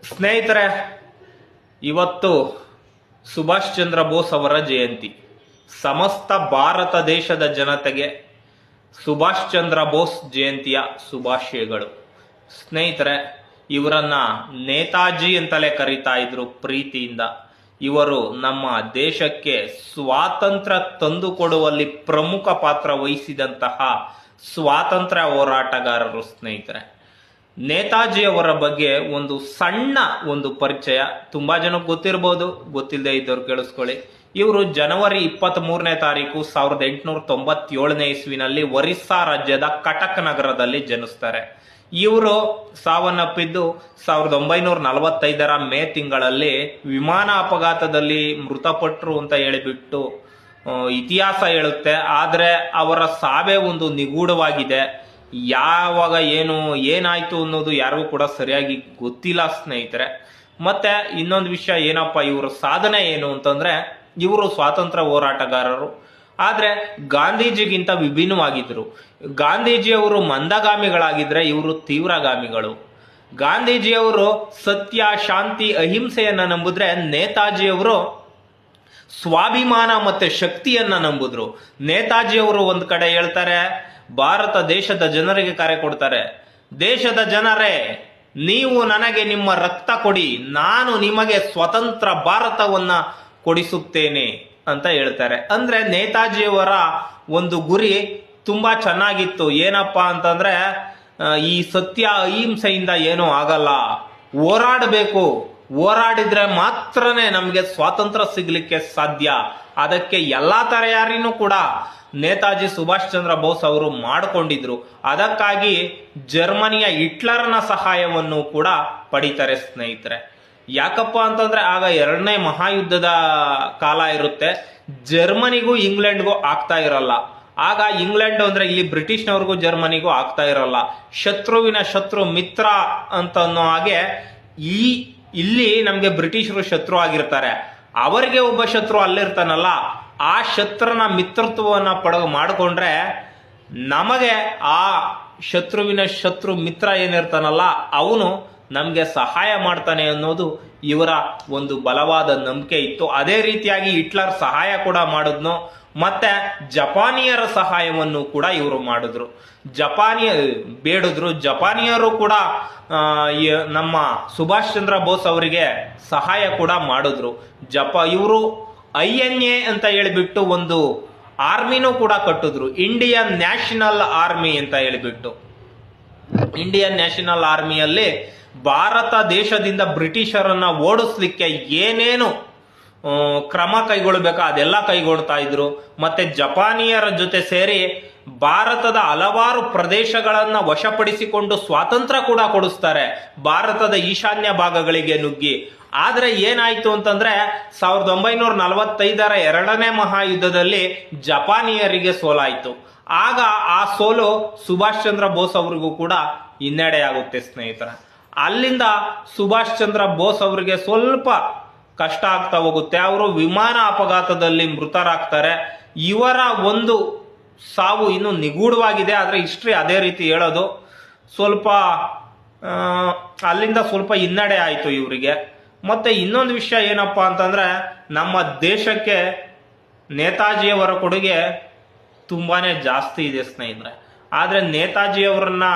ಸ್ನೇಹಿತರೆ, ಇವತ್ತು ಸುಭಾಷ್ ಚಂದ್ರ ಬೋಸ್ ಅವರ ಜಯಂತಿ. ಸಮಸ್ತ ಭಾರತ ದೇಶದ ಜನತೆಗೆ ಸುಭಾಷ್ ಚಂದ್ರ ಬೋಸ್ ಜಯಂತಿಯ ಶುಭಾಶಯಗಳು. ಸ್ನೇಹಿತರೆ, ಇವರನ್ನ ನೇತಾಜಿ ಅಂತಲೇ ಕರೀತಾ ಇದ್ರು ಪ್ರೀತಿಯಿಂದ. ಇವರು ನಮ್ಮ ದೇಶಕ್ಕೆ ಸ್ವಾತಂತ್ರ್ಯ ತಂದುಕೊಡುವಲ್ಲಿ ಪ್ರಮುಖ ಪಾತ್ರ ವಹಿಸಿದಂತಹ ಸ್ವಾತಂತ್ರ್ಯ ಹೋರಾಟಗಾರರು. ಸ್ನೇಹಿತರೆ, ನೇತಾಜಿ ಅವರ ಬಗ್ಗೆ ಒಂದು ಪರಿಚಯ ತುಂಬಾ ಜನಕ್ಕೆ ಗೊತ್ತಿರಬಹುದು, ಗೊತ್ತಿಲ್ಲದೆ ಇದ್ದವ್ರು ಕೇಳಿಸ್ಕೊಳ್ಳಿ. ಇವರು ಜನವರಿ 23ನೇ ತಾರೀಕು 1897ನೇ ಇಸ್ವಿನಲ್ಲಿ ಒರಿಸ್ಸಾ ರಾಜ್ಯದ ಕಟಕ್ ನಗರದಲ್ಲಿ ಜನಿಸ್ತಾರೆ. ಇವರು ಸಾವನ್ನಪ್ಪಿದ್ದು 1945ರ ಮೇ ತಿಂಗಳಲ್ಲಿ ವಿಮಾನ ಅಪಘಾತದಲ್ಲಿ ಮೃತಪಟ್ಟರು ಅಂತ ಹೇಳಿಬಿಟ್ಟು ಇತಿಹಾಸ ಹೇಳುತ್ತೆ. ಆದ್ರೆ ಅವರ ಸಾವೇ ಒಂದು ನಿಗೂಢವಾಗಿದೆ. ಯಾವಾಗ ಏನಾಯ್ತು ಅನ್ನೋದು ಯಾರಿಗೂ ಕೂಡ ಸರಿಯಾಗಿ ಗೊತ್ತಿಲ್ಲ ಸ್ನೇಹಿತರೆ. ಮತ್ತೆ ಇನ್ನೊಂದು ವಿಷಯ ಏನಪ್ಪ, ಇವರ ಸಾಧನೆ ಏನು ಅಂತಂದ್ರೆ, ಇವರು ಸ್ವಾತಂತ್ರ್ಯ ಹೋರಾಟಗಾರರು, ಆದ್ರೆ ಗಾಂಧೀಜಿಗಿಂತ ವಿಭಿನ್ನವಾಗಿದ್ರು. ಗಾಂಧೀಜಿಯವರು ಮಂದಗಾಮಿಗಳಾಗಿದ್ರೆ ಇವರು ತೀವ್ರಗಾಮಿಗಳು. ಗಾಂಧೀಜಿಯವರು ಸತ್ಯ, ಶಾಂತಿ, ಅಹಿಂಸೆಯನ್ನ ನಂಬಿದ್ರೆ ನೇತಾಜಿಯವರು ಸ್ವಾಭಿಮಾನ ಮತ್ತೆ ಶಕ್ತಿಯನ್ನ ನಂಬುದ್ರು. ನೇತಾಜಿಯವರು ಒಂದ್ ಕಡೆ ಹೇಳ್ತಾರೆ, ಭಾರತ ದೇಶದ ಜನರಿಗೆ ಕರೆ ಕೊಡ್ತಾರೆ, ದೇಶದ ಜನರೇ, ನೀವು ನನಗೆ ನಿಮ್ಮ ರಕ್ತ ಕೊಡಿ, ನಾನು ನಿಮಗೆ ಸ್ವತಂತ್ರ ಭಾರತವನ್ನ ಕೊಡಿಸುತ್ತೇನೆ ಅಂತ ಹೇಳ್ತಾರೆ. ಅಂದ್ರೆ ನೇತಾಜಿಯವರ ಒಂದು ಗುರಿ ತುಂಬಾ ಚೆನ್ನಾಗಿತ್ತು. ಏನಪ್ಪಾ ಅಂತಂದ್ರೆ, ಈ ಸತ್ಯ ಅಹಿಂಸೆಯಿಂದ ಏನೂ ಆಗಲ್ಲ, ಹೋರಾಡಬೇಕು, ಹೋರಾಡಿದ್ರೆ ಮಾತ್ರನೇ ನಮ್ಗೆ ಸ್ವಾತಂತ್ರ್ಯ ಸಿಗ್ಲಿಕ್ಕೆ ಸಾಧ್ಯ. ಅದಕ್ಕೆ ಎಲ್ಲಾ ತಯಾರಿನೂ ಕೂಡ ನೇತಾಜಿ ಸುಭಾಷ್ ಚಂದ್ರ ಬೋಸ್ ಅವರು ಮಾಡಿಕೊಂಡಿದ್ರು. ಅದಕ್ಕಾಗಿ ಜರ್ಮನಿಯ ಹಿಟ್ಲರ್ನ ಸಹಾಯವನ್ನು ಕೂಡ ಪಡಿತಾರೆ ಸ್ನೇಹಿತರೆ. ಯಾಕಪ್ಪ ಅಂತಂದ್ರೆ, ಆಗ 2ನೇ ಮಹಾಯುದ್ಧದ ಕಾಲ ಇರುತ್ತೆ. ಜರ್ಮನಿಗೂ ಇಂಗ್ಲೆಂಡ್ಗೂ ಆಗ್ತಾ ಇರಲ್ಲ. ಆಗ ಇಂಗ್ಲೆಂಡ್ ಅಂದ್ರೆ ಇಲ್ಲಿ ಬ್ರಿಟಿಷ್ನವ್ರಿಗೂ ಜರ್ಮನಿಗೂ ಆಗ್ತಾ ಇರಲ್ಲ. ಶತ್ರುವಿನ ಶತ್ರು ಮಿತ್ರ ಅಂತ ಅನ್ನೋ ಹಾಗೆ ಇಲ್ಲಿ ನಮ್ಗೆ ಬ್ರಿಟಿಷರು ಶತ್ರು ಆಗಿರ್ತಾರೆ, ಅವರಿಗೆ ಒಬ್ಬ ಶತ್ರು ಅಲ್ಲಿರ್ತಾನಲ್ಲ, ಆ ಶತ್ರುನ ಮಿತ್ರತ್ವವನ್ನ ಮಾಡಿಕೊಂಡ್ರೆ ನಮಗೆ ಆ ಶತ್ರುವಿನ ಶತ್ರು ಮಿತ್ರ ಏನಿರ್ತಾನಲ್ಲ ಅವನು ನಮ್ಗೆ ಸಹಾಯ ಮಾಡ್ತಾನೆ ಅನ್ನೋದು ಇವರ ಒಂದು ಬಲವಾದ ನಂಬಿಕೆ ಇತ್ತು. ಅದೇ ರೀತಿಯಾಗಿ ಹಿಟ್ಲರ್ ಸಹಾಯ ಕೂಡ ಮಾಡಿದ್ನು. ಮತ್ತೆ ಜಪಾನಿಯರ ಸಹಾಯವನ್ನು ಕೂಡ ಇವರು ಮಾಡಿದ್ರು. ಜಪಾನಿಯರು ಕೂಡ ನಮ್ಮ ಸುಭಾಷ್ ಚಂದ್ರ ಬೋಸ್ ಅವರಿಗೆ ಸಹಾಯ ಕೂಡ ಮಾಡಿದ್ರು. ಇವರು INA ಅಂತ ಹೇಳಿಬಿಟ್ಟು ಒಂದು ಆರ್ಮಿನೂ ಕೂಡ ಕಟ್ಟಿದ್ರು, ಇಂಡಿಯನ್ ನ್ಯಾಷನಲ್ ಆರ್ಮಿ ಅಂತ ಹೇಳಿಬಿಟ್ಟು. ಇಂಡಿಯನ್ ನ್ಯಾಷನಲ್ ಆರ್ಮಿಯಲ್ಲಿ ಭಾರತ ದೇಶದಿಂದ ಬ್ರಿಟಿಷರನ್ನ ಓಡಿಸ್ಲಿಕ್ಕೆ ಏನೇನು ಕ್ರಮ ಕೈಗೊಳ್ಳಬೇಕಾ ಅದೆಲ್ಲ ಕೈಗೊಳ್ತಾ ಇದ್ರು. ಮತ್ತೆ ಜಪಾನಿಯರ ಜೊತೆ ಸೇರಿ ಭಾರತದ ಹಲವಾರು ಪ್ರದೇಶಗಳನ್ನ ವಶಪಡಿಸಿಕೊಂಡು ಸ್ವಾತಂತ್ರ್ಯ ಕೂಡ ಕೊಡಿಸ್ತಾರೆ, ಭಾರತದ ಈಶಾನ್ಯ ಭಾಗಗಳಿಗೆ ನುಗ್ಗಿ. ಆದ್ರೆ ಏನಾಯ್ತು ಅಂತಂದ್ರೆ, 1945ರ 2ನೇ ಮಹಾಯುದ್ಧದಲ್ಲಿ ಜಪಾನಿಯರಿಗೆ ಸೋಲಾಯ್ತು. ಆಗ ಆ ಸೋಲು ಸುಭಾಷ್ ಚಂದ್ರ ಬೋಸ್ ಅವರಿಗೂ ಕೂಡ ಹಿನ್ನಡೆಯಾಗುತ್ತೆ ಸ್ನೇಹಿತರ. ಅಲ್ಲಿಂದ ಸುಭಾಷ್ ಚಂದ್ರ ಬೋಸ್ ಅವರಿಗೆ ಸ್ವಲ್ಪ ಕಷ್ಟ ಆಗ್ತಾ ಹೋಗುತ್ತೆ. ಅವರು ವಿಮಾನ ಅಪಘಾತದಲ್ಲಿ ಮೃತರಾಗ್ತಾರೆ. ಇವರ ಒಂದು ಸಾವು ಇನ್ನು ನಿಗೂಢವಾಗಿದೆ, ಆದ್ರೆ ಹಿಸ್ಟ್ರಿ ಅದೇ ರೀತಿ ಹೇಳೋದು. ಅಲ್ಲಿಂದ ಸ್ವಲ್ಪ ಹಿನ್ನಡೆ ಆಯ್ತು ಇವರಿಗೆ. ಮತ್ತೆ ಇನ್ನೊಂದು ವಿಷಯ ಏನಪ್ಪಾ ಅಂತಂದ್ರೆ, ನಮ್ಮ ದೇಶಕ್ಕೆ ನೇತಾಜಿಯವರ ಕೊಡುಗೆ ತುಂಬಾನೇ ಜಾಸ್ತಿ ಇದೆ ಸ್ನೇಹಿತರೆ. ಆದ್ರೆ ನೇತಾಜಿಯವರನ್ನ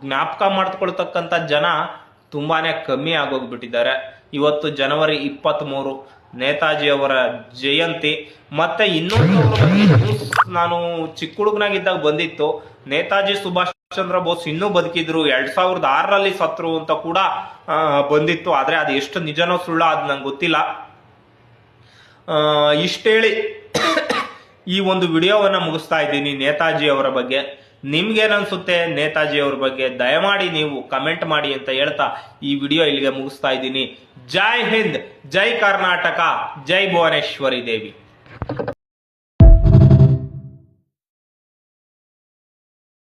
ಜ್ಞಾಪಕ ಮಾಡ್ಕೊಳ್ತಕ್ಕಂಥ ಜನ ತುಂಬಾನೇ ಕಮ್ಮಿ ಆಗೋಗ್ಬಿಟ್ಟಿದ್ದಾರೆ. ಇವತ್ತು ಜನವರಿ 23 ನೇತಾಜಿಯವರ ಜಯಂತಿ. ಮತ್ತೆ ಇನ್ನೊಂದು ನಾನು ಚಿಕ್ಕ ಹುಡುಗನಾಗಿದ್ದಾಗ ಬಂದಿತ್ತು, ನೇತಾಜಿ ಸುಭಾಷ್ ಚಂದ್ರ ಬೋಸ್ ಇನ್ನೂ ಬದುಕಿದ್ರು, 2006ರಲ್ಲಿ ಸತ್ರು ಅಂತ ಕೂಡ ಬಂದಿತ್ತು. ಆದ್ರೆ ಅದು ಎಷ್ಟು ನಿಜನೋ ಸುಳ್ಳ ಅದು ನಂಗೆ ಗೊತ್ತಿಲ್ಲ. ಇಷ್ಟೇಳಿ ಈ ಒಂದು ವಿಡಿಯೋವನ್ನ ಮುಗಿಸ್ತಾ ಇದ್ದೀನಿ ನೇತಾಜಿ ಅವರ ಬಗ್ಗೆ. ನಿಮ್ಗೇನನ್ಸುತ್ತೆ ನೇತಾಜಿ ಅವ್ರ ಬಗ್ಗೆ? ದಯಮಾಡಿ ನೀವು ಕಮೆಂಟ್ ಮಾಡಿ ಅಂತ ಹೇಳ್ತಾ ಈ ವಿಡಿಯೋ ಇಲ್ಲಿಗೆ ಮುಗಿಸ್ತಾ ಇದ್ದೀನಿ. ಜೈ ಹಿಂದ್, ಜೈ ಕರ್ನಾಟಕ, ಜೈ ಭುವನೇಶ್ವರಿ ದೇವಿ.